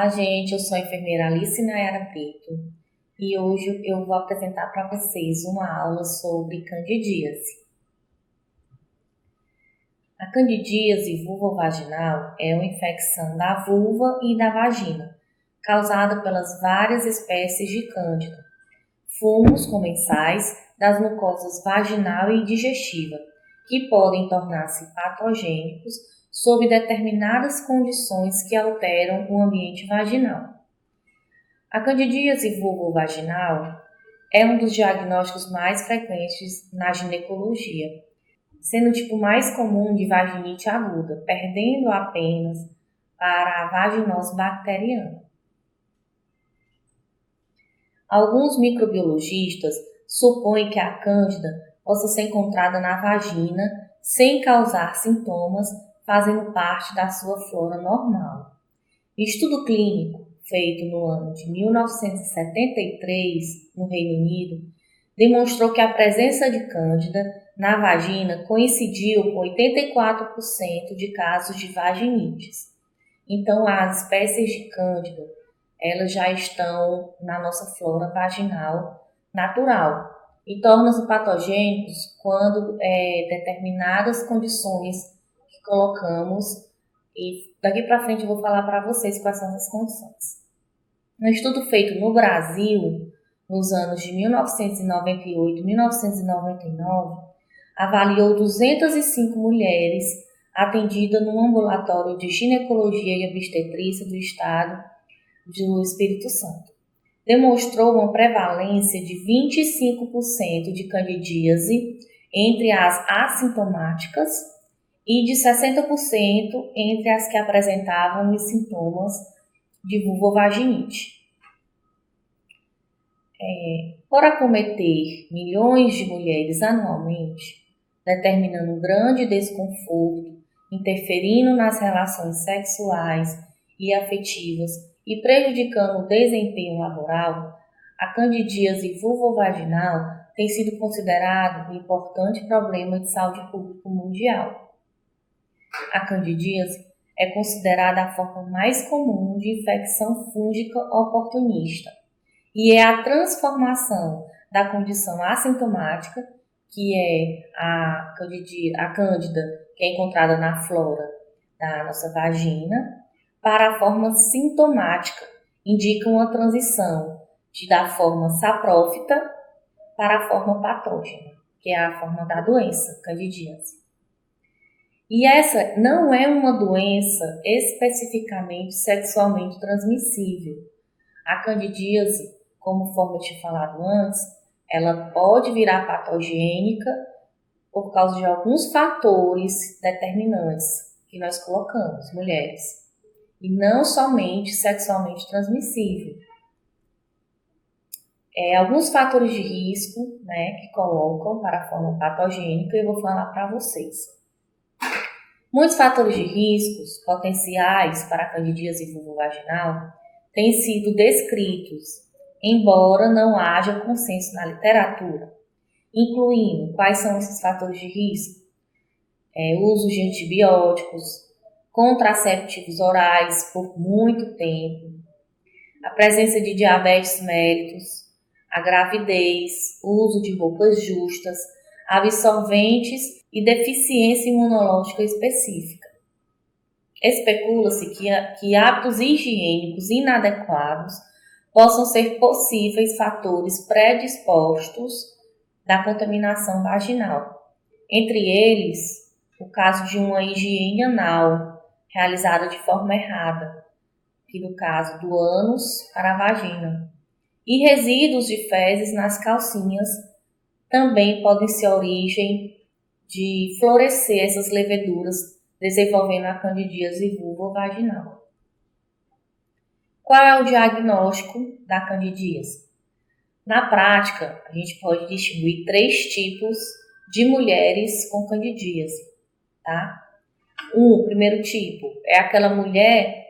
Olá, gente, eu sou a enfermeira Alice Nayara Preto e hoje eu vou apresentar para vocês uma aula sobre candidíase. A candidíase vulvovaginal é uma infecção da vulva e da vagina, causada pelas várias espécies de cândida, fungos comensais das mucosas vaginal e digestiva, que podem tornar-se patogênicos sob determinadas condições que alteram o ambiente vaginal. A candidíase vulvovaginal é um dos diagnósticos mais frequentes na ginecologia, sendo o tipo mais comum de vaginite aguda, perdendo apenas para a vaginose bacteriana. Alguns microbiologistas supõem que a cândida possa ser encontrada na vagina sem causar sintomas, fazendo parte da sua flora normal. Estudo clínico feito no ano de 1973 no Reino Unido demonstrou que a presença de cândida na vagina coincidiu com 84% de casos de vaginites. Então, as espécies de cândida, elas já estão na nossa flora vaginal natural e tornam-se patogênicos quando determinadas condições que colocamos, e daqui para frente eu vou falar para vocês quais são essas condições. Um estudo feito no Brasil, nos anos de 1998 e 1999, avaliou 205 mulheres atendidas no ambulatório de ginecologia e obstetrícia do estado do Espírito Santo. Demonstrou uma prevalência de 25% de candidíase entre as assintomáticas e de 60% entre as que apresentavam os sintomas de vulvovaginite. Por acometer milhões de mulheres anualmente, determinando um grande desconforto, interferindo nas relações sexuais e afetivas e prejudicando o desempenho laboral, a candidíase vulvovaginal tem sido considerado um importante problema de saúde pública mundial. A candidíase é considerada a forma mais comum de infecção fúngica oportunista e é a transformação da condição assintomática, que é a cândida, que é encontrada na flora da nossa vagina, para a forma sintomática, indica uma transição da forma saprófita para a forma patógena, que é a forma da doença, candidíase. E essa não é uma doença especificamente sexualmente transmissível. A candidíase, conforme eu tinha falado antes, ela pode virar patogênica por causa de alguns fatores determinantes que nós colocamos, mulheres, e não somente sexualmente transmissível. Alguns fatores de risco, que colocam para a forma patogênica, eu vou falar para vocês. Muitos fatores de riscos potenciais para a candidíase vulvovaginal têm sido descritos, embora não haja consenso na literatura, incluindo quais são esses fatores de risco: uso de antibióticos, contraceptivos orais por muito tempo, a presença de diabetes mellitus, a gravidez, o uso de roupas justas, absorventes e deficiência imunológica específica. Especula-se que hábitos higiênicos inadequados possam ser possíveis fatores predispostos da contaminação vaginal. Entre eles, o caso de uma higiene anal realizada de forma errada, que no caso do ânus para a vagina, e resíduos de fezes nas calcinhas também podem ser origem de florescer essas leveduras, desenvolvendo a candidíase vulvovaginal. Qual é o diagnóstico da candidíase? Na prática, a gente pode distinguir 3 tipos de mulheres com candidíase, tá? O primeiro tipo é aquela mulher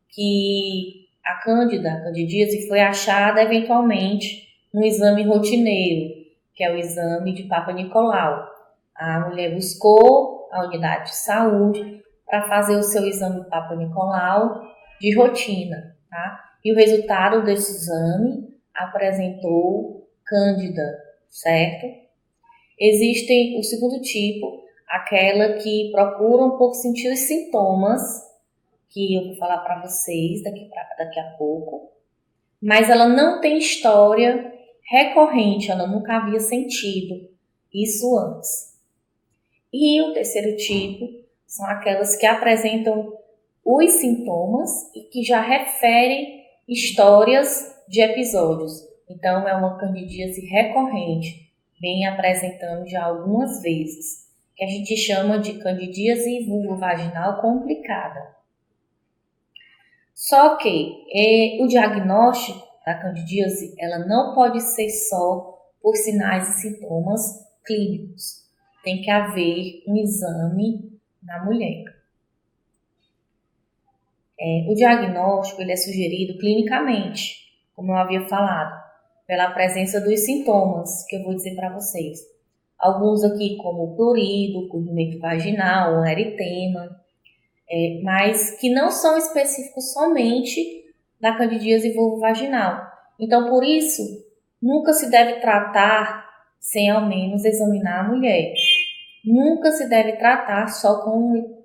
que a candidíase foi achada eventualmente no exame rotineiro, que é o exame de Papa Nicolau. A mulher buscou a unidade de saúde para fazer o seu exame Papa Nicolau de rotina. tá? E o resultado desse exame apresentou Cândida, certo? Existem o segundo tipo, aquela que procuram por sentir os sintomas, que eu vou falar para vocês daqui a pouco, mas ela não tem história recorrente, ela nunca havia sentido isso antes. E o terceiro tipo são aquelas que apresentam os sintomas e que já referem histórias de episódios. Então, é uma candidíase recorrente, vem apresentando já algumas vezes, que a gente chama de candidíase vulvovaginal complicada. Só que o diagnóstico da candidíase ela não pode ser só por sinais e sintomas clínicos. Tem que haver um exame na mulher. O diagnóstico ele é sugerido clinicamente, como eu havia falado, pela presença dos sintomas que eu vou dizer para vocês. Alguns aqui como prurido, corrimento vaginal, eritema, mas que não são específicos somente da candidíase vulvovaginal. Então, por isso, nunca se deve tratar sem ao menos examinar a mulher. Nunca se deve tratar só com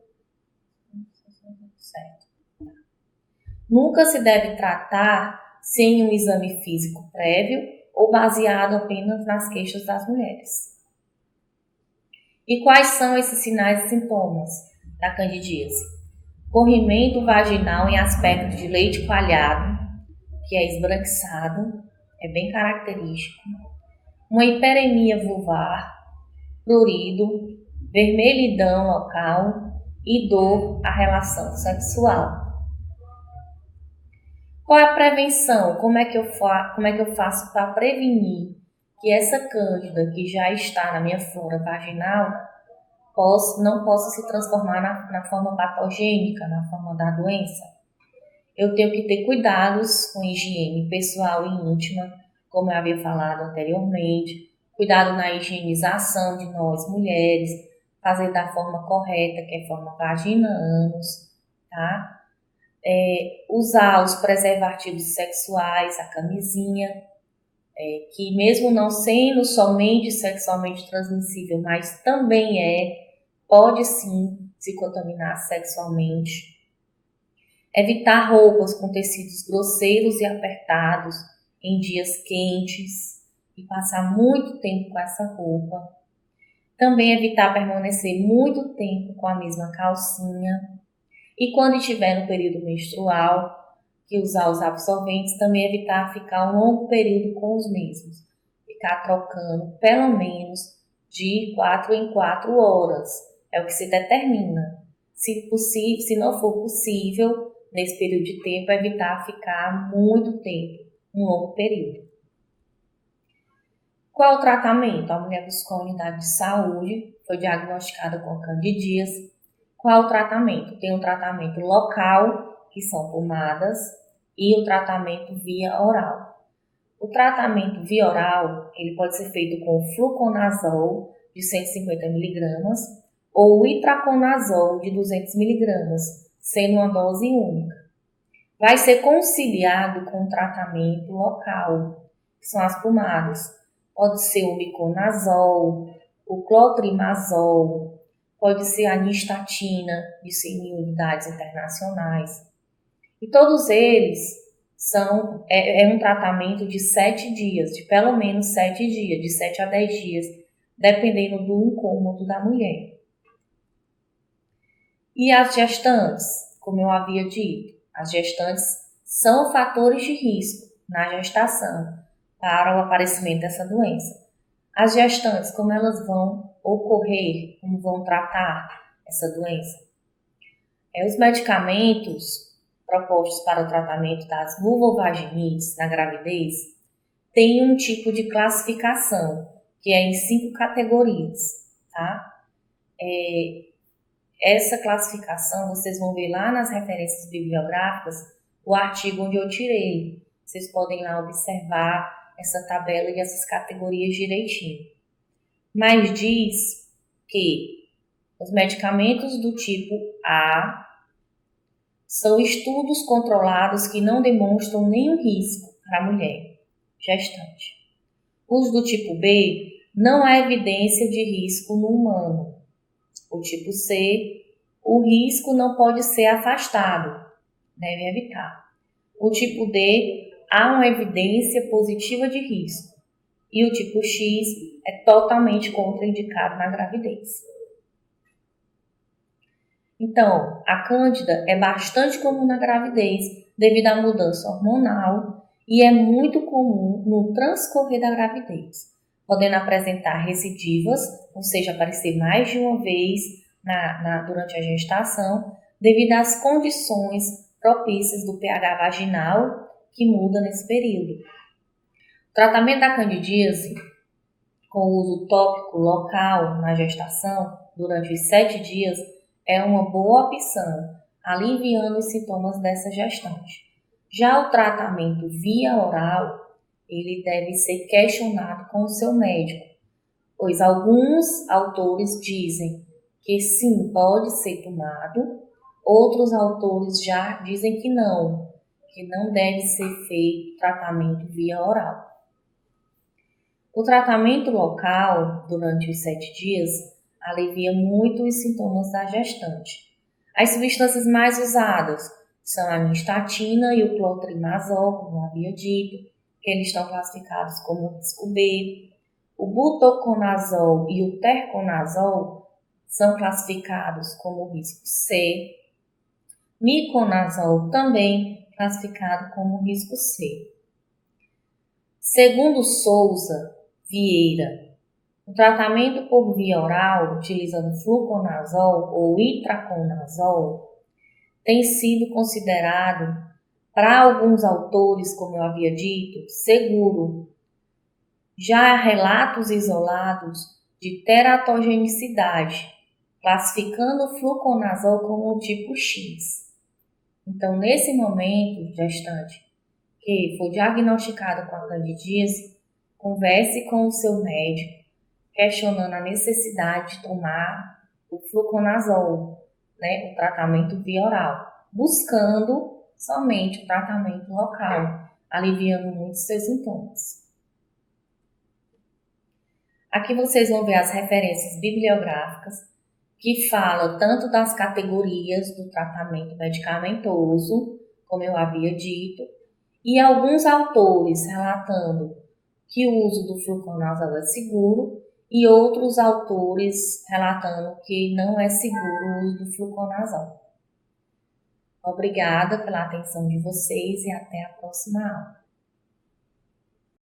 Nunca se deve tratar sem um exame físico prévio ou baseado apenas nas queixas das mulheres. E quais são esses sinais e sintomas da candidíase? Corrimento vaginal em aspecto de leite coalhado, que é esbranquiçado, é bem característico. Uma hiperemia vulvar, prurido, vermelhidão local e dor à relação sexual. Qual é a prevenção? Como é que eu faço para prevenir que essa cândida que já está na minha flora vaginal não possa se transformar na forma patogênica, na forma da doença? Eu tenho que ter cuidados com higiene pessoal e íntima, como eu havia falado anteriormente, cuidado na higienização de nós mulheres, fazer da forma correta, que é forma vagina-ânus, tá? Usar os preservativos sexuais, a camisinha, que mesmo não sendo somente sexualmente transmissível, mas também pode sim se contaminar sexualmente. Evitar roupas com tecidos grosseiros e apertados em dias quentes e passar muito tempo com essa roupa. Também evitar permanecer muito tempo com a mesma calcinha. E quando estiver no período menstrual, que usar os absorventes, também evitar ficar um longo período com os mesmos. Ficar trocando pelo menos de 4 em 4 horas. É o que se determina. Se não for possível, nesse período de tempo, evitar ficar muito tempo, um longo período. Qual é o tratamento? A mulher buscou a unidade de saúde, foi diagnosticada com candidíase. Qual é o tratamento? Tem o tratamento local, que são pomadas, e o tratamento via oral. O tratamento via oral, ele pode ser feito com fluconazol de 150 mg ou itraconazol de 200 mg, sendo uma dose única. Vai ser conciliado com o tratamento local, que são as pomadas. Pode ser o miconazol, o clotrimazol, pode ser a nistatina de 100.000 unidades internacionais. E todos eles são um tratamento de 7 dias, de pelo menos 7 dias, de 7 a 10 dias, dependendo do incômodo da mulher. E as gestantes, como eu havia dito, as gestantes são fatores de risco na gestação para o aparecimento dessa doença. As gestantes, como elas vão ocorrer, como vão tratar essa doença? Os medicamentos propostos para o tratamento das vulvovaginites na gravidez têm um tipo de classificação, que é em 5 categorias, tá? Essa classificação, vocês vão ver lá nas referências bibliográficas, o artigo onde eu tirei. Vocês podem lá observar essa tabela e essas categorias direitinho. Mas diz que os medicamentos do tipo A São estudos controlados que não demonstram nenhum risco para a mulher gestante. Os do tipo B, não há evidência de risco no humano. O tipo C, o risco não pode ser afastado, deve evitar. O tipo D, há uma evidência positiva de risco. E o tipo X é totalmente contraindicado na gravidez. Então, a cândida é bastante comum na gravidez devido à mudança hormonal e é muito comum no transcorrer da gravidez, podendo apresentar recidivas, ou seja, aparecer mais de uma vez durante a gestação, devido às condições propícias do pH vaginal que muda nesse período. O tratamento da candidíase com o uso tópico local na gestação durante os 7 dias é uma boa opção, aliviando os sintomas dessa gestante. Já o tratamento via oral, ele deve ser questionado com o seu médico, pois alguns autores dizem que sim, pode ser tomado, outros autores já dizem que não deve ser feito tratamento via oral. O tratamento local, durante os 7 dias, alivia muito os sintomas da gestante. As substâncias mais usadas são a nystatina e o clotrimazol, como havia dito, que eles estão classificados como risco B. O butoconazol e o terconazol são classificados como risco C. Miconazol também classificado como risco C. Segundo Souza Vieira, o tratamento por via oral, utilizando fluconazol ou itraconazol, tem sido considerado, para alguns autores, como eu havia dito, seguro. Já há relatos isolados de teratogenicidade, classificando o fluconazol como o tipo X. Então, nesse momento, gestante, que for diagnosticado com a candidíase, converse com o seu médico, questionando a necessidade de tomar o fluconazol, o tratamento via oral, buscando somente o tratamento local, aliviando muito seus sintomas. Aqui vocês vão ver as referências bibliográficas que falam tanto das categorias do tratamento medicamentoso, como eu havia dito, e alguns autores relatando que o uso do fluconazol é seguro e outros autores relatando que não é seguro o uso do fluconazol. Obrigada pela atenção de vocês e até a próxima aula.